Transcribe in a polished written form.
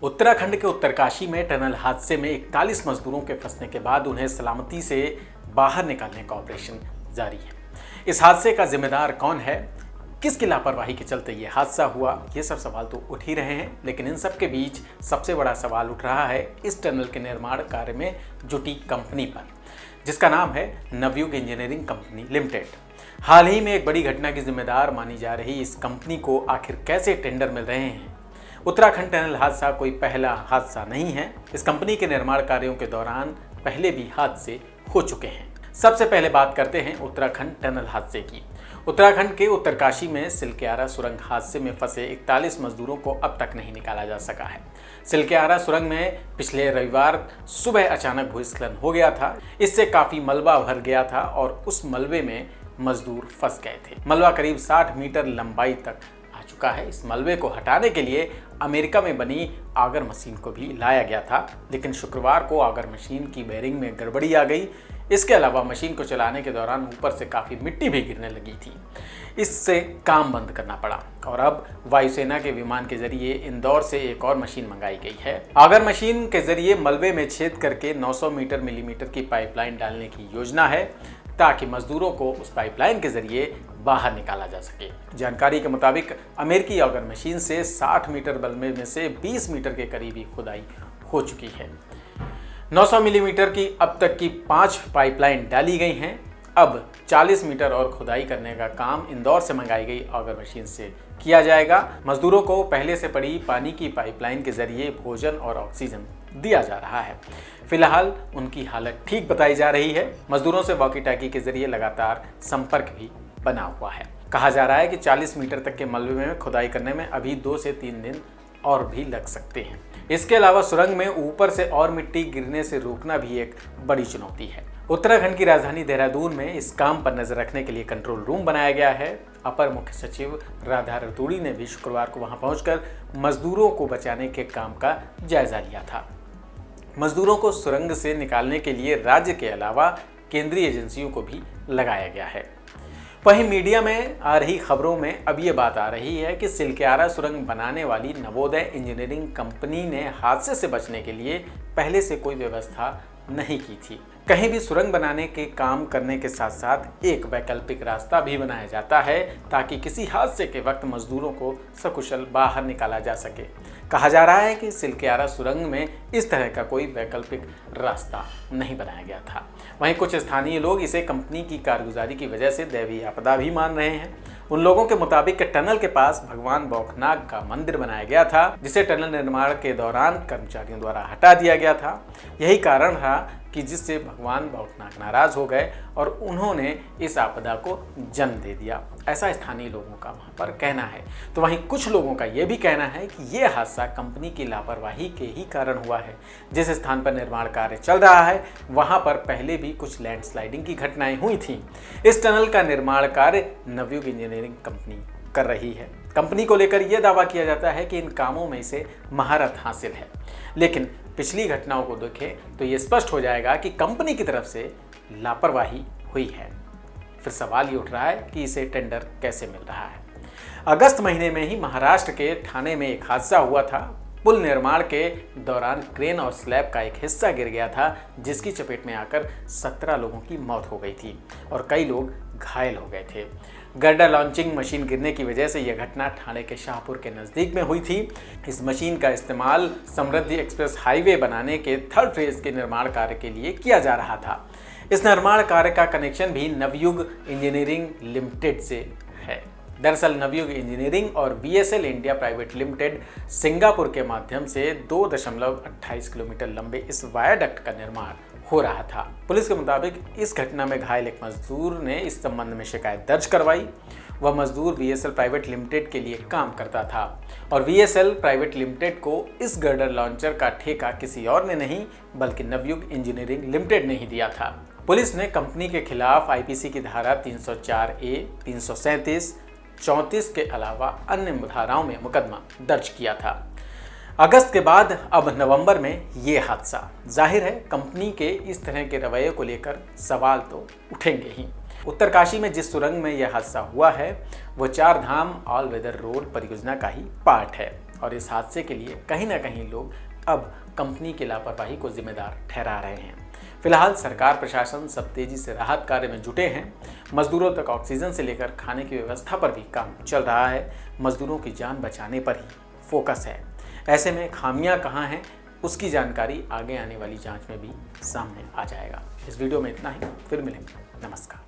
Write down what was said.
उत्तराखंड के उत्तरकाशी में टनल हादसे में 41 मजदूरों के फंसने के बाद उन्हें सलामती से बाहर निकालने का ऑपरेशन जारी है। इस हादसे का जिम्मेदार कौन है, किसकी लापरवाही के चलते ये हादसा हुआ, ये सब सवाल तो उठ ही रहे हैं। लेकिन इन सब के बीच सबसे बड़ा सवाल उठ रहा है इस टनल के निर्माण कार्य में जुटी कंपनी पर, जिसका नाम है नवयुग इंजीनियरिंग कंपनी लिमिटेड। हाल ही में एक बड़ी घटना की जिम्मेदार मानी जा रही इस कंपनी को आखिर कैसे टेंडर मिल रहे हैं। उत्तराखंड टनल हादसा कोई पहला हादसा नहीं है। इस कंपनी के निर्माण कार्यों के दौरान पहले भी हादसे हो चुके हैं। सबसे पहले बात करते हैं उत्तराखंड टनल हादसे की। उत्तराखंड के उत्तरकाशी में सिलक्यारा सुरंग हादसे में फंसे 41 मजदूरों को अब तक नहीं निकाला जा सका है। सिलक्यारा सुरंग में पिछले रविवार सुबह अचानक भूस्खलन हो गया था। इससे काफी मलबा भर गया था और उस मलबे में मजदूर फंस गए थे। मलबा करीब 60 मीटर लंबाई तक आ चुका है। इस मलबे को हटाने के लिए अमेरिका में बनी आगर मशीन को भी लाया गया था, लेकिन शुक्रवार को आगर मशीन की बेयरिंग में गड़बड़ी आ गई। इसके अलावा मशीन को चलाने के दौरान ऊपर से काफ़ी मिट्टी भी गिरने लगी थी। इससे काम बंद करना पड़ा और अब वायुसेना के विमान के जरिए इंदौर से एक और मशीन मंगाई गई है। आगर मशीन के जरिए मलबे में छेद करके 900 मिलीमीटर की पाइपलाइन डालने की योजना है, ताकि मजदूरों को उस पाइपलाइन के जरिए बाहर निकाला जा सके। जानकारी के मुताबिक अमेरिकी आगर मशीन से 60 मीटर मलबे में से 20 मीटर के करीब ही खुदाई हो चुकी है। 900 मिलीमीटर की अब तक की 5 पाइपलाइन डाली गई हैं। अब 40 मीटर और खुदाई करने का काम इंदौर से मंगाई गई आगर मशीन से किया जाएगा। मजदूरों को पहले से पड़ी पानी की पाइपलाइन के जरिए भोजन और ऑक्सीजन दिया जा रहा है। फिलहाल उनकी हालत ठीक बताई जा रही है। मजदूरों से वॉकी टॉकी के जरिए लगातार संपर्क भी बना हुआ है। कहा जा रहा है कि 40 मीटर तक के मलबे में खुदाई करने में अभी 2 से 3 दिन और भी लग सकते हैं। इसके अलावा सुरंग में ऊपर से और मिट्टी गिरने से रोकना भी एक बड़ी चुनौती है। उत्तराखंड की राजधानी देहरादून में इस काम पर नजर रखने के लिए कंट्रोल रूम बनाया गया है। अपर मुख्य सचिव राधा रतूड़ी ने भी शुक्रवार को वहां पहुंचकर मजदूरों को बचाने के काम का जायजा लिया था। मजदूरों को सुरंग से निकालने के लिए राज्य के अलावा केंद्रीय एजेंसियों को भी लगाया गया है। वहीं मीडिया में आ रही खबरों में अब ये बात आ रही है कि सिलक्यारा सुरंग बनाने वाली नवोदय इंजीनियरिंग कंपनी ने हादसे से बचने के लिए पहले से कोई व्यवस्था नहीं की थी। कहीं भी सुरंग बनाने के काम करने के साथ साथ एक वैकल्पिक रास्ता भी बनाया जाता है, ताकि किसी हादसे के वक्त मजदूरों को सकुशल बाहर निकाला जा सके। कहा जा रहा है कि सिलक्यारा सुरंग में इस तरह का कोई वैकल्पिक रास्ता नहीं बनाया गया था। वहीं कुछ स्थानीय लोग इसे कंपनी की कारगुजारी की वजह से दैवीय आपदा भी मान रहे हैं। उन लोगों के मुताबिक टनल के पास भगवान बौखनाग का मंदिर बनाया गया था, जिसे टनल निर्माण के दौरान कर्मचारियों द्वारा हटा दिया गया था। यही कारण था कि जिससे भगवान बौखनाग नाराज हो गए और उन्होंने इस आपदा को जन्म दे दिया, ऐसा स्थानीय लोगों का वहाँ पर कहना है। तो वहीं कुछ लोगों का ये भी कहना है कि ये हादसा कंपनी की लापरवाही के ही कारण हुआ है। जिस स्थान पर निर्माण कार्य चल रहा है वहाँ पर पहले भी कुछ लैंडस्लाइडिंग की घटनाएं हुई थीं। इस टनल का निर्माण कार्य नवयुग इंजीनियरिंग कंपनी कर रही है। कंपनी को लेकर यह दावा किया जाता है कि इन कामों में इसे महारत हासिल है, लेकिन पिछली घटनाओं को देखें तो ये स्पष्ट हो जाएगा कि कंपनी की तरफ से लापरवाही हुई है। फिर सवाल ये उठ रहा है कि इसे टेंडर कैसे मिल रहा है। अगस्त महीने में ही महाराष्ट्र के ठाणे में एक हादसा हुआ था। पुल निर्माण के दौरान क्रेन और स्लैब का एक हिस्सा गिर गया था, जिसकी चपेट में आकर 17 लोगों की मौत हो गई थी और कई लोग घायल हो गए थे। गर्डर लॉन्चिंग मशीन गिरने की वजह से यह घटना ठाणे के शाहपुर के नज़दीक में हुई थी। इस मशीन का इस्तेमाल समृद्धि एक्सप्रेस हाईवे बनाने के 3rd फेज के निर्माण कार्य के लिए किया जा रहा था। इस निर्माण कार्य का कनेक्शन भी नवयुग इंजीनियरिंग लिमिटेड से है। दरअसल नवयुग इंजीनियरिंग और VSL India private limited Singapore के माध्यम से 2.28 किलोमीटर लंबे इस वायाडक्ट का निर्माण हो रहा था। पुलिस के मुताबिक इस घटना में घायल एक मजदूर ने इस संबंध में शिकायत दर्ज करवाई। वह मजदूर VSL प्राइवेट लिमिटेड के लिए काम करता था और VSL प्राइवेट लिमिटेड को इस गर्डर लॉन्चर का ठेका किसी और ने नहीं बल्कि नवयुग इंजीनियरिंग लिमिटेड ने ही दिया था। पुलिस ने कंपनी के खिलाफ IPC की धारा 304A, 337, 34 के अलावा अन्य धाराओं में मुकदमा दर्ज किया था। अगस्त के बाद अब नवंबर में ये हादसा, जाहिर है कंपनी के इस तरह के रवैये को लेकर सवाल तो उठेंगे ही। उत्तरकाशी में जिस सुरंग में यह हादसा हुआ है वो 4 धाम ऑल वेदर रोड परियोजना का ही पार्ट है और इस हादसे के लिए कहीं ना कहीं लोग अब कंपनी की लापरवाही को जिम्मेदार ठहरा रहे हैं। फिलहाल सरकार प्रशासन सब तेजी से राहत कार्य में जुटे हैं। मजदूरों तक ऑक्सीजन से लेकर खाने की व्यवस्था पर भी काम चल रहा है। मजदूरों की जान बचाने पर ही फोकस है। ऐसे में खामियां कहां हैं, उसकी जानकारी आगे आने वाली जांच में भी सामने आ जाएगा। इस वीडियो में इतना ही, फिर मिलेंगे। नमस्कार।